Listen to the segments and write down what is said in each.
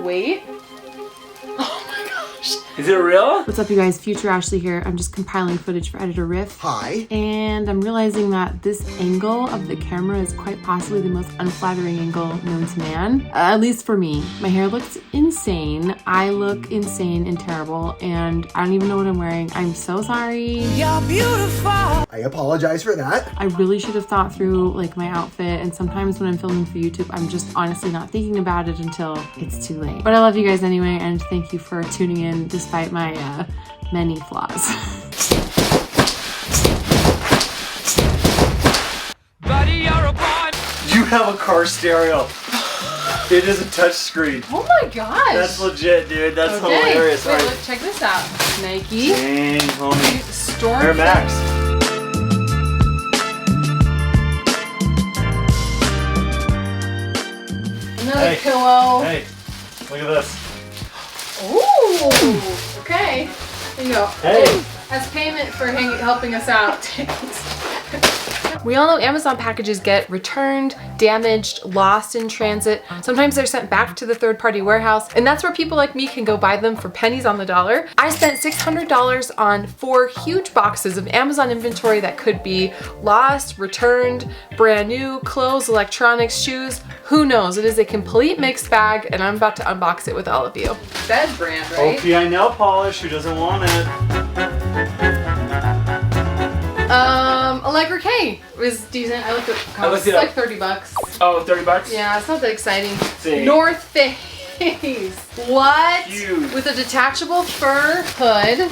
Wait. Oh my gosh. Is it real? What's up, you guys? Future Ashley here. I'm just compiling footage for Editor Riff. Hi. And I'm realizing that this angle of the camera is quite possibly the most unflattering angle known to man. At least for me. My hair looks insane. I look insane and terrible. And I don't even know what I'm wearing. I'm so sorry. You're beautiful. I apologize for that. I really should have thought through like my outfit. And sometimes when I'm filming for YouTube, I'm just honestly not thinking about it until it's too late. But I love you guys anyway. And thank you for tuning in despite my many flaws. Buddy, you're a boy. You have a car stereo. It is a touch screen. Oh my gosh. That's legit, dude. That's okay. hilarious. Wait, Right. look, check this out. Nike. Dang, homie. Storm. Air Max. Another pillow. Hey, look at this. Ooh. Okay. There you go. Hey. As payment for helping us out. We all know Amazon packages get returned, damaged, lost in transit. Sometimes they're sent back to the third-party warehouse, and that's where people like me can go buy them for pennies on the dollar. I spent $600 on 4 huge boxes of Amazon inventory that could be lost, returned, brand new, clothes, electronics, shoes, who knows? It is a complete mixed bag, and I'm about to unbox it with all of you. Bed brand, right? OPI nail polish, who doesn't want it? Allegra K was decent. I looked at comments. It's like 30 bucks. Oh, 30 bucks? Yeah, it's not that exciting. See. North Face. What? Huge. With a detachable fur hood.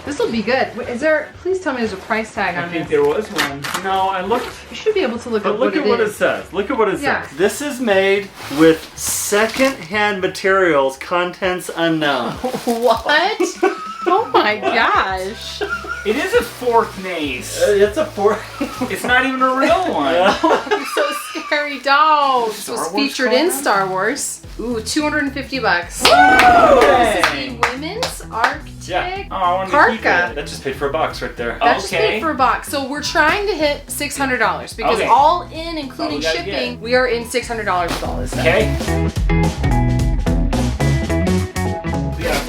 This will be good. Wait, is there, please tell me there's a price tag on I think this. there was one. No, I looked. You should be able to look But at look at what it is. says. Look at what it Yeah. says. This is made with second-hand materials, contents unknown. What? Oh my gosh. It is a fourth mace. It's a 4. It's not even a real one. It's so scary. Don't. This Star was Wars featured in collab? Star Wars. Ooh, $250. Okay. This is the women's Arctic Yeah. Oh, I wanted to keep parka. it. That just paid for a box right there. That just Okay. paid for a box. So we're trying to hit $600 because Okay. all in, including we gotta shipping, get. we are in $600 with all this stuff. Okay.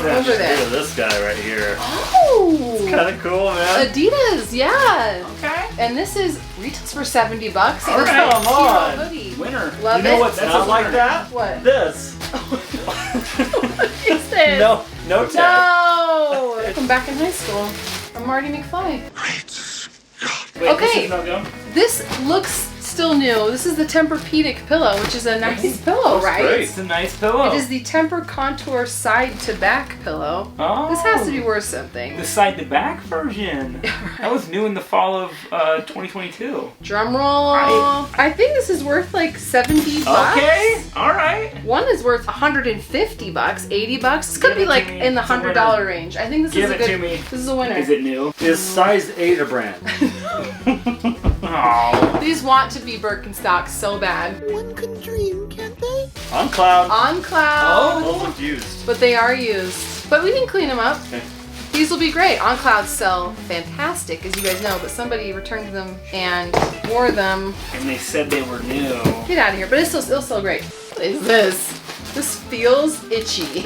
Over there. Look at this guy right here. Oh! Kind of cool, man. Adidas, yeah. Okay. And this is retails for $70. It All is right. a Come on. hero hoodie. Winner. Love You know it. what's That's not a like winner. that? What? This. What is this? No tag. No! I'm back in high school. I'm Marty McFly. Wait, Okay. This is not going? This looks still new. This is the Tempur-Pedic pillow, which is a nice pillow, right? great. It's a nice pillow. It is the Tempur Contour side to back pillow. Oh. This has to be worth something. The side to back version. That was new in the fall of 2022. Drum roll. I think this is worth like $70. Okay. All right. One is worth $150, $80. This could Give be it to like me. in the It's a winner. $100 range. I think this Give is a it good. to me. This is a winner. Is it new? Is size 8 a brand? Oh. These want to be Birkenstocks so bad. One can dream, can't they? On cloud. On cloud. Those look used. But they are used. But we can clean them up. Okay. These will be great. On clouds sell fantastic, as you guys know, but somebody returned them and wore them. And they said they were new. Get out of here. But it'll still great. What is this? This feels itchy.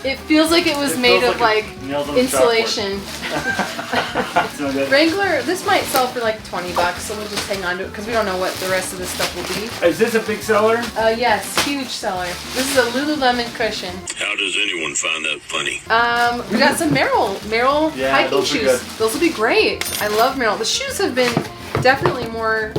It feels like it was made of like nails on insulation. It's no good. Wrangler, this might sell for like $20, so we'll just hang on to it because we don't know what the rest of this stuff will be. Is this a big seller? Yes, huge seller. This is a Lululemon cushion. How does anyone find that funny? We got some Merrell Yeah, hiking those are shoes. good. Those will be great. I love Merrell. The shoes have been definitely more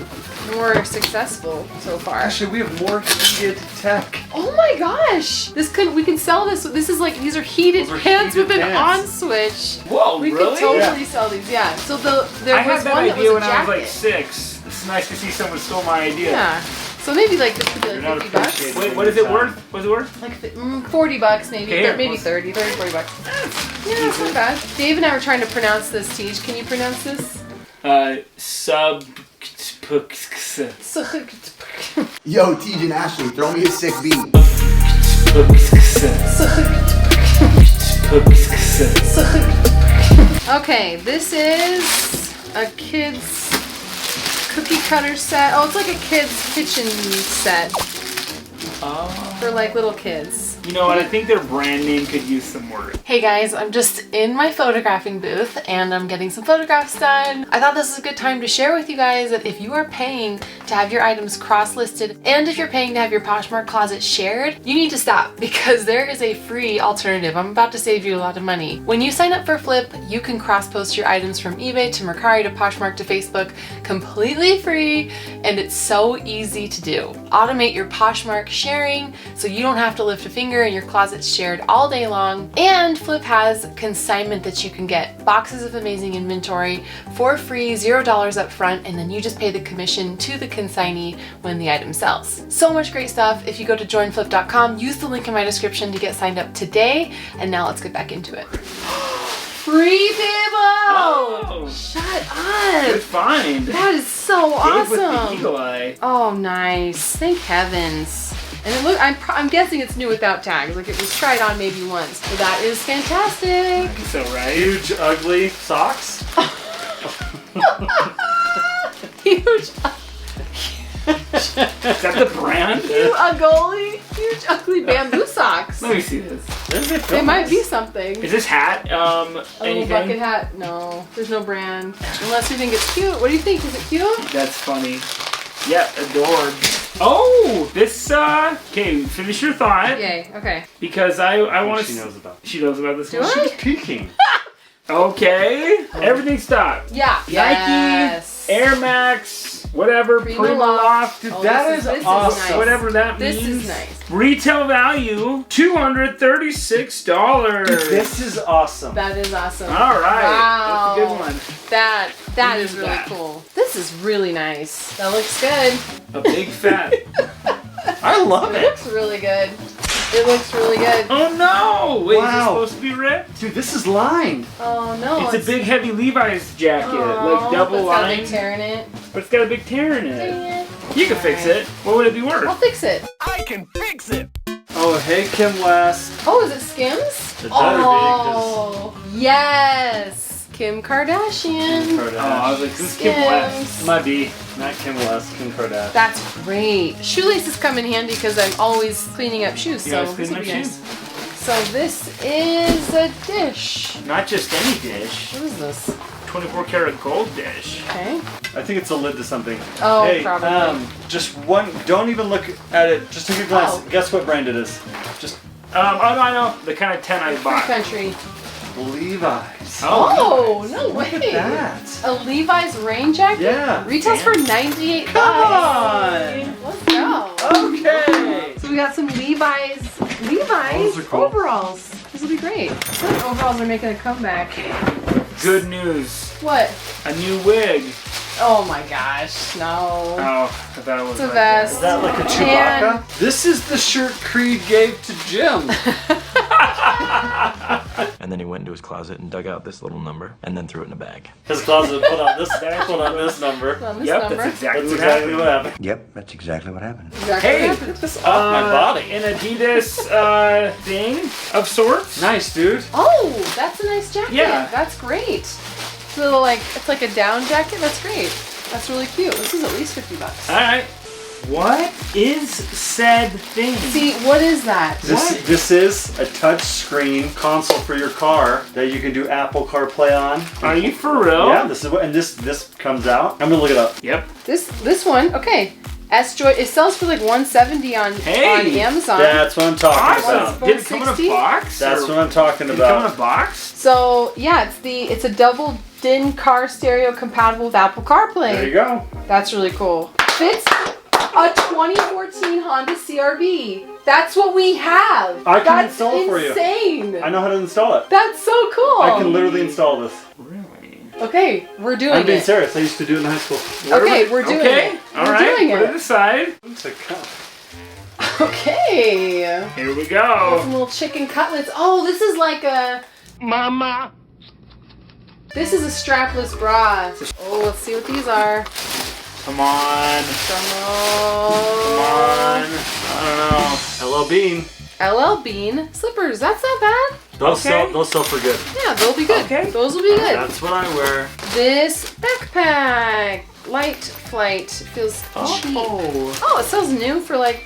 successful so far. Actually, we have more heated tech. Oh my gosh! We can sell this. This is like, these are heated Those are pants heated with an on pants. switch. Whoa, We really? could totally Yeah. sell these, yeah. So there I was had that one that idea was when a I was jacket. like 6. It's nice to see someone stole my idea. Yeah. So maybe like this could be You're like not $50. appreciated. Wait, what is it worth? What's it worth? Like $40 maybe, Here, maybe let's- 30, 40 bucks. Yeah, it's not bad. Dave and I were trying to pronounce this, Tej. Can you pronounce this? Yo, TJ and Ashley, throw me a sick beat. Okay, this is a kid's cookie cutter set. Oh, it's like a kid's kitchen set for like little kids. You know what? I think their brand name could use some work. Hey guys, I'm just in my photographing booth and I'm getting some photographs done. I thought this is a good time to share with you guys that if you are paying to have your items cross-listed and if you're paying to have your Poshmark closet shared, you need to stop because there is a free alternative. I'm about to save you a lot of money. When you sign up for Flip, you can cross-post your items from eBay to Mercari to Poshmark to Facebook completely free, and it's so easy to do. Automate your Poshmark sharing so you don't have to lift a finger and your closet's shared all day long. And Flip has consignment that you can get boxes of amazing inventory for free, $0 up front, and then you just pay the commission to the consignee when the item sells. So much great stuff. If you go to joinflip.com, use the link in my description to get signed up today. And now let's get back into it. Free people! Oh! Shut Good up! find. That is so Gabe with the awesome. eagle eye. Oh, nice. Thank heavens. And it look, I'm guessing it's new without tags. Like it was tried on maybe once. But that is fantastic. So right. Huge, ugly socks. Huge, Is that the brand? huge ugly bamboo socks. Let me see this. It might be something. Is this hat A little anything? bucket hat? No, there's no brand. Unless you think it's cute. What do you think? Is it cute? That's funny. Yep, adored. Oh, this, okay, finish your thought. Yay, okay. Because I want to... She knows about. She knows about this Do one? I? She's peeking. Okay, everything stopped. Yeah. Yes. Nike, Air Max, whatever, Prima Prima Loft. Loft. Dude, Oh, that this is this awesome. nice. whatever that This means. is nice. Retail value, $236. This is awesome. That is awesome. All right, Wow. that's a good one. That Use is really that. cool. This is really nice. That looks good. A big fat. I love It it. looks really good. It looks really good. Oh no! Wait, is this Wow. supposed to be ripped? Dude, this is lined. Oh no. It's a big heavy Levi's jacket, like double It's got a big lined, tear in it. but it's got a big tear in it. Dang it. You can fix it. What would it be I'll worth? fix it. Oh, hey, Kim West. Oh, is it Skims? It better be, 'cause- Oh, yes. Kim Kardashian. Oh, I was like, this is Kim West. Skims. Might be. Not Kim West, Kim Kardashian. That's great. Shoelaces come in handy because I'm always cleaning up shoes. You So guys this cleaning will up be shoes? nice. So this is a dish. Not just any dish. What is this? 24 karat gold dish. Okay. I think it's a lid to something. Oh, hey, probably. just one. Don't even look at it. Just take a glance. Oh. Guess what brand it is. Just Oh no, I know. The kind of 10 I Free bought. country. Levi's. Oh, no Look way. at that. A Levi's rain jacket? Yeah. Retails for $98. Come on. Let's go. Okay. So we got some Levi's Those are cool. overalls. This will be great. I feel like overalls are making a comeback. Good news. What? A new wig. Oh my gosh, no. Oh, I thought it was It's a like vest. Is that like a Chewbacca? This is the shirt Creed gave to Jim. And then he went into his closet and dug out this little number and then threw it in a bag. His closet put on this number. On this Yep, number. that's exactly That's what exactly happened. what happened. Yep, that's exactly what happened. Exactly Hey, what happened. This off my body. An Adidas thing of sorts. Nice, dude. Oh, that's a nice jacket. Yeah. That's great. It's a little it's like a down jacket. That's great. That's really cute. This is at least $50. All right. What is said thing? See, what is that? This is a touch screen console for your car that you can do Apple CarPlay on. Are you for real? Yeah, this is what, and this comes out. I'm gonna look it up. Yep. This one, okay. S-Joy, it sells for like $170 on Amazon. That's what I'm talking Awesome. about. Did it come in a $460? box? That's or what I'm talking did it come in about. a box? So yeah, it's a double DIN car stereo compatible with Apple CarPlay. There you go. That's really cool. Fits a 2014 Honda CR-V. That's what we have. I can That's install it for you. insane. I know how to install it. That's so cool. I can literally install this. Really? Okay, we're doing I'm being it. serious. I used to do it in high school. Okay, we're doing okay. it. All We're right. doing Put it it. aside. It's a cup. Okay. Here we Some go. little chicken cutlets. Oh, this is like a... Mama. This is a strapless bra. Oh, let's see what these are. Come on. Come Come on. on. I don't know. Hello, Bean. LL Bean slippers. That's not bad. Those Okay. sell for good. Yeah, they'll be good. Okay. Those will be good. That's what I wear. This backpack. Light Flight. Feels cheap. Oh. Oh, it sells new for like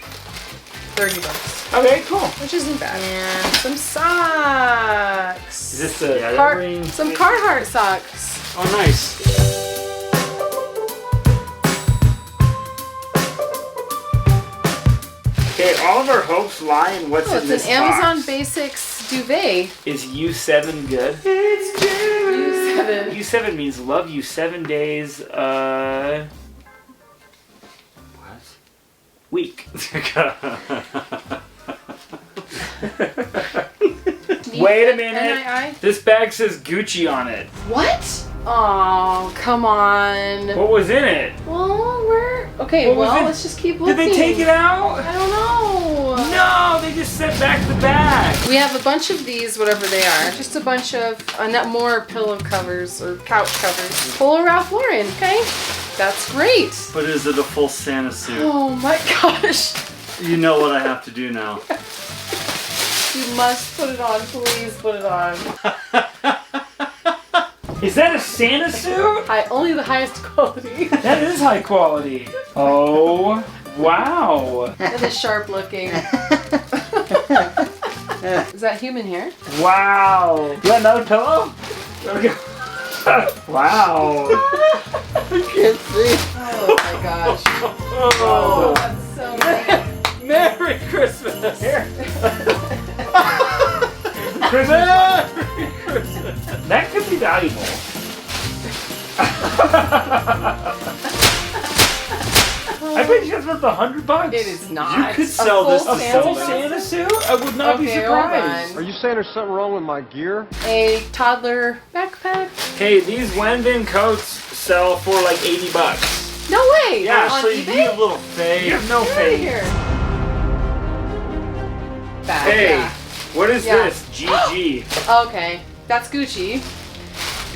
30 bucks, Okay, cool. which isn't bad. And some socks. Is this the Some Carhartt socks. Oh, nice. Okay, all of our hopes lie in what's Oh, in this it's an Amazon box. Basics duvet. Is U7 good? It's good. U7. U7 means love you 7 days. What? Week. Wait a minute. NII? This bag says Gucci on it. What? Oh, come on. What was in it? Well, we're okay. What was Well, it? let's just keep looking. Did they take it out? I don't know. No, they just sent back the bag. We have a bunch of these, whatever they are. Just a bunch of more pillow covers or couch covers. Full of Ralph Lauren. Okay, that's great. But is it a full Santa suit? Oh my gosh. You know what I have to do now. You must put it on. Please put it on. Is that a Santa suit? Only the highest quality. That is high quality. Oh, wow. It is sharp looking. Is that human hair? Wow. You want another pillow? Okay. Wow. I can't see. Oh my gosh. Oh. That's so nice. Merry Christmas. Here. That could be valuable. I bet you that's worth $100. It is not. You could sell this full to Full somebody. Santa suit? I would not be Okay, hold surprised. on. you saying there's something wrong with my gear? A toddler backpack. Hey, these Wenbin coats sell for like $80. No way. Yeah, on Actually, eBay? you little fake. You have no Get out of faith. here. Bag, Hey, yeah. what is Yeah. this? GG. Okay, that's Gucci.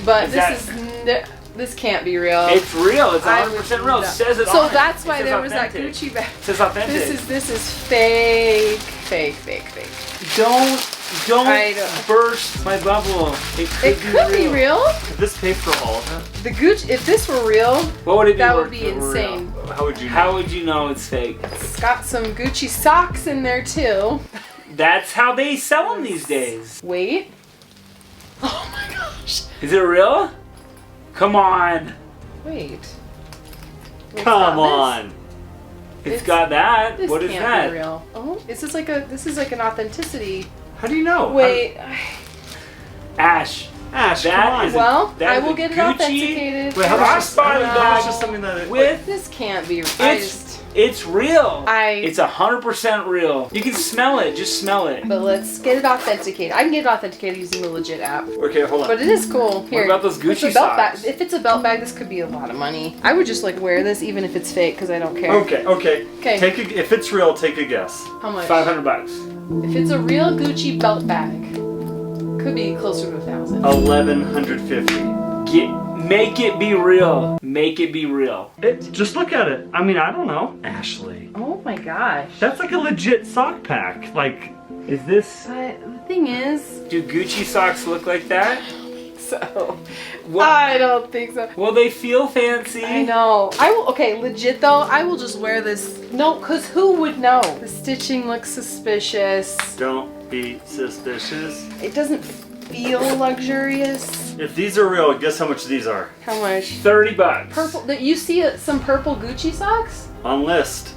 But Is this can't be real. It's real. It's I 100% would real. It not- says it So on it. that's It why says there was that authentic. Gucci bag. It says authentic. This is fake. Fake. Don't I don't- burst my bubble. It It could be real. Did this pay for all of it? The Gucci. If this were real, What would it be that worth would be if it were insane. real? How would you know? How would you know it's fake? It's got some Gucci socks in there too. That's how they sell them these days. Wait. Oh my gosh. Is it real? Come on. Wait. It's Come got on. It's got that. This What is can't that? be real. Oh, this is like an authenticity. How do you know? Wait. Ash. Ash, That come on. is Well, that I is will a get it Gucci authenticated. Wait, how much is crossbody No. bag just something that it, with This can't be. it's real. I- It's 100% real. You can smell it. Just smell it. But let's get it authenticated. I can get it authenticated using the legit app. Okay, hold on. But it is cool. Here. about those if it's Gucci a belt socks? bag, if it's a belt bag, this could be a lot of money. I would just like wear this even if it's fake because I don't care. Okay. Okay. If it's real, take a guess. How much? $500. If it's a real Gucci belt bag, could be closer to 1,000. 1,150. Make it be real. Make it be real. Just look at it. I mean, I don't know. Ashley, Oh my gosh. that's like a legit sock pack. Like, Is this? But the thing is, Do Gucci socks look like that? so What? I don't think so. Will they feel fancy? I know. I will. Okay, legit though. I will just wear this. No, cause who would know? The stitching looks suspicious. don't be suspicious. It doesn't feel luxurious. If these are real, guess how much these are? How much? $30. Purple. You see some purple Gucci socks? On list,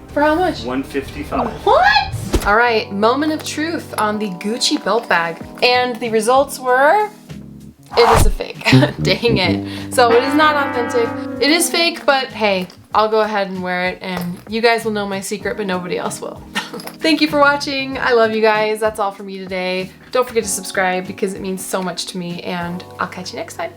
For how much? 155. What? All right, moment of truth on the Gucci belt bag, and the results were. It is a fake. Dang it. So it is not authentic. It is fake, but hey, I'll go ahead and wear it and you guys will know my secret, but nobody else will. Thank you for watching. I love you guys. That's all for me today. Don't forget to subscribe because it means so much to me and I'll catch you next time.